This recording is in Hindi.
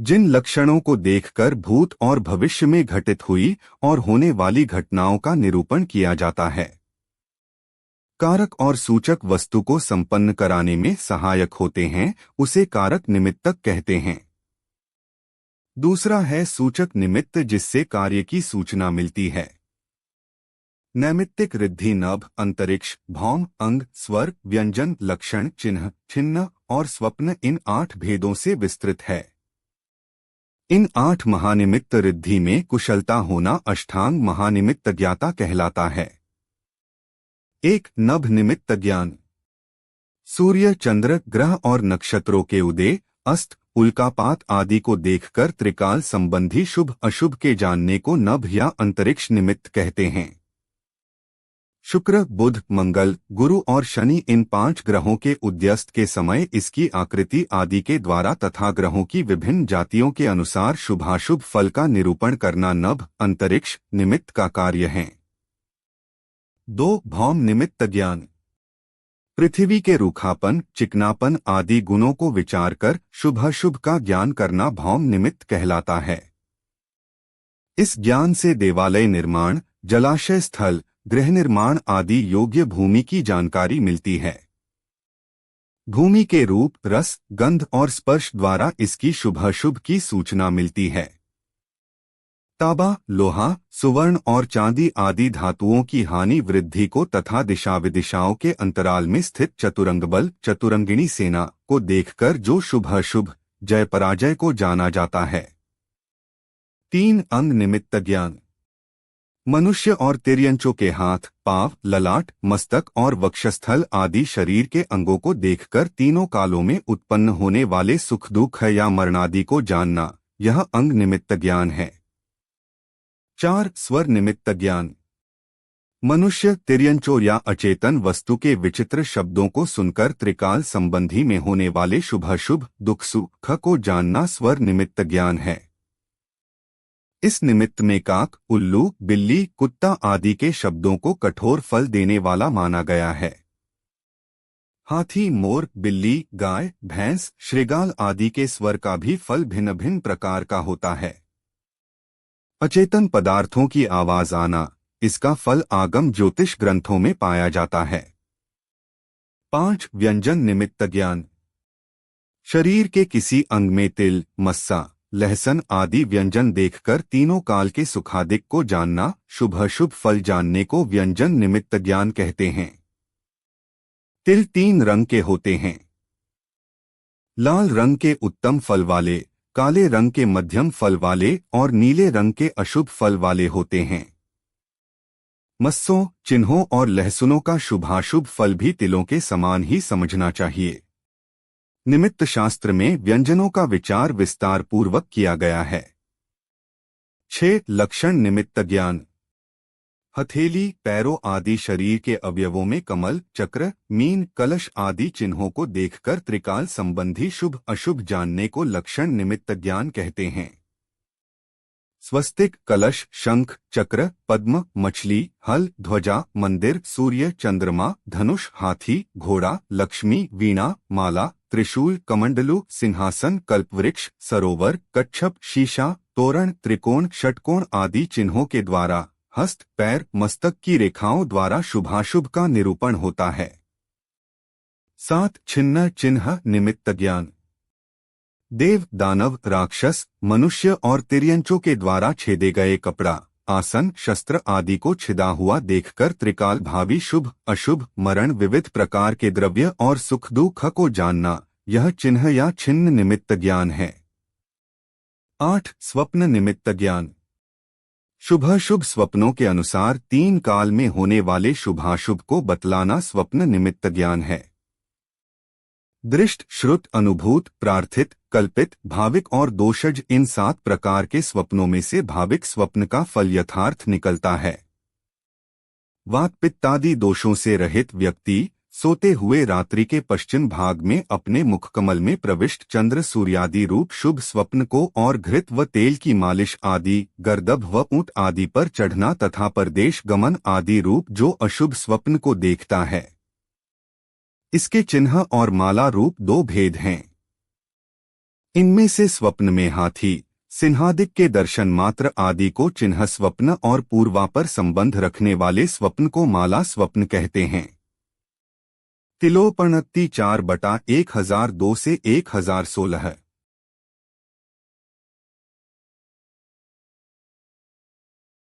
जिन लक्षणों को देखकर भूत और भविष्य में घटित हुई और होने वाली घटनाओं का निरूपण किया जाता है। कारक और सूचक वस्तु को संपन्न कराने में सहायक होते हैं, उसे कारक निमित्तक कहते हैं। दूसरा है सूचक निमित्त, जिससे कार्य की सूचना मिलती है। नैमित्तिक रिद्धि नभ, अंतरिक्ष, भौम, अंग, स्वर, व्यंजन, लक्षण, चिन्ह, छिन्न और स्वप्न इन 8 भेदों से विस्तृत है। इन 8 महानिमित्त रिद्धि में कुशलता होना अष्टांग महानिमित्त ज्ञाता कहलाता है। 1. नभ निमित्त ज्ञान। सूर्य, चंद्र, ग्रह और नक्षत्रों के उदय, अस्त, उल्कापात आदि को देखकर त्रिकाल संबंधी शुभ अशुभ के जानने को नभ या अंतरिक्ष निमित्त कहते हैं। शुक्र, बुध, मंगल, गुरु और शनि इन 5 ग्रहों के उदयस्त के समय इसकी आकृति आदि के द्वारा तथा ग्रहों की विभिन्न जातियों के अनुसार शुभाशुभ फल का निरूपण करना नभ अंतरिक्ष निमित्त का कार्य है। 2. भौम निमित्त ज्ञान। पृथ्वी के रूखापन, चिकनापन आदि गुणों को विचार कर शुभाशुभ का ज्ञान करना भौम निमित्त कहलाता है। इस ज्ञान से देवालय निर्माण, जलाशय स्थल, गृह निर्माण आदि योग्य भूमि की जानकारी मिलती है। भूमि के रूप, रस, गंध और स्पर्श द्वारा इसकी शुभाशुभ की सूचना मिलती है। तांबा, लोहा, सुवर्ण और चांदी आदि धातुओं की हानि वृद्धि को तथा दिशा विदिशाओं के अंतराल में स्थित चतुरंग बल, चतुरंगिणी सेना को देखकर जो शुभाशुभ जय पराजय को जाना जाता है। 3. अंग निमित्त ज्ञान। मनुष्य और तिर्यंचों के हाथ, पांव, ललाट, मस्तक और वक्षस्थल आदि शरीर के अंगों को देखकर तीनों कालों में उत्पन्न होने वाले सुख दुख या मरणादि को जानना, यह अंग निमित्त ज्ञान है। 4. स्वर निमित्त ज्ञान। मनुष्य, तिर्यंचों या अचेतन वस्तु के विचित्र शब्दों को सुनकर त्रिकाल संबंधी में होने वाले शुभाशुभ दुख सुख को जानना स्वर निमित्त ज्ञान है। इस निमित्त में काक, उल्लू, बिल्ली, कुत्ता आदि के शब्दों को कठोर फल देने वाला माना गया है। हाथी, मोर, बिल्ली, गाय, भैंस, श्रृगाल आदि के स्वर का भी फल भिन्न भिन्न प्रकार का होता है। अचेतन पदार्थों की आवाज आना, इसका फल आगम ज्योतिष ग्रंथों में पाया जाता है। 5. व्यंजन निमित्त ज्ञान। शरीर के किसी अंग में तिल, मस्सा, लहसुन आदि व्यंजन देखकर तीनों काल के सुखादिक को जानना, शुभाशुभ फल जानने को व्यंजन निमित्त ज्ञान कहते हैं। तिल 3 रंग के होते हैं। लाल रंग के उत्तम फल वाले, काले रंग के मध्यम फल वाले और नीले रंग के अशुभ फल वाले होते हैं। मस्सों, चिन्हों और लहसुनों का शुभाशुभ फल भी तिलों के समान ही समझना चाहिए। निमित्त शास्त्र में व्यंजनों का विचार विस्तार पूर्वक किया गया है। 6. लक्षण निमित्त ज्ञान। हथेली, पैरों आदि शरीर के अवयवों में कमल, चक्र, मीन, कलश आदि चिन्हों को देखकर त्रिकाल संबंधी शुभ अशुभ जानने को लक्षण निमित्त ज्ञान कहते हैं। स्वस्तिक, कलश, शंख, चक्र, पद्म, मछली, हल, ध्वजा, मंदिर, सूर्य, चंद्रमा, धनुष, हाथी, घोड़ा, लक्ष्मी, वीणा, माला, त्रिशूल, कमंडलू, सिंहासन, कल्पवृक्ष, सरोवर, कच्छप, शीशा, तोरण, त्रिकोण, षटकोण आदि चिन्हों के द्वारा हस्त, पैर, मस्तक की रेखाओं द्वारा शुभाशुभ का निरूपण होता है। 7. छिन्न चिन्ह निमित्त ज्ञान। देव, दानव, राक्षस, मनुष्य और तिर्यंचों के द्वारा छेदे गए कपड़ा, आसन, शस्त्र आदि को छिदा हुआ देखकर त्रिकाल भावी शुभ अशुभ मरण विविध प्रकार के द्रव्य और सुख दुख को जानना, यह चिन्ह या छिन्न निमित्त ज्ञान है। 8. स्वप्न निमित्त ज्ञान। शुभाशुभ स्वप्नों के अनुसार 3 काल में होने वाले शुभाशुभ को बतलाना स्वप्न निमित्त ज्ञान है। दृष्ट, श्रुत, अनुभूत, प्रार्थित, कल्पित, भाविक और दोषज इन 7 प्रकार के स्वप्नों में से भाविक स्वप्न का फल यथार्थ निकलता है। वात पित्तादि दोषों से रहित व्यक्ति सोते हुए रात्रि के पश्चिम भाग में अपने मुखकमल में प्रविष्ट चंद्र सूर्यादि रूप शुभ स्वप्न को और घृत व तेल की मालिश आदि, गर्दभ व ऊंट आदि पर चढ़ना तथा परदेश गमन आदि रूप जो अशुभ स्वप्न को देखता है। इसके चिन्ह और माला रूप 2 भेद हैं। इनमें से स्वप्न में हाथी, सिंहादिक के दर्शन मात्र आदि को चिन्ह स्वप्न और पूर्वापर संबंध रखने वाले स्वप्न को माला स्वप्न कहते हैं। तिलोपणत्ति 4/1002 से 1016।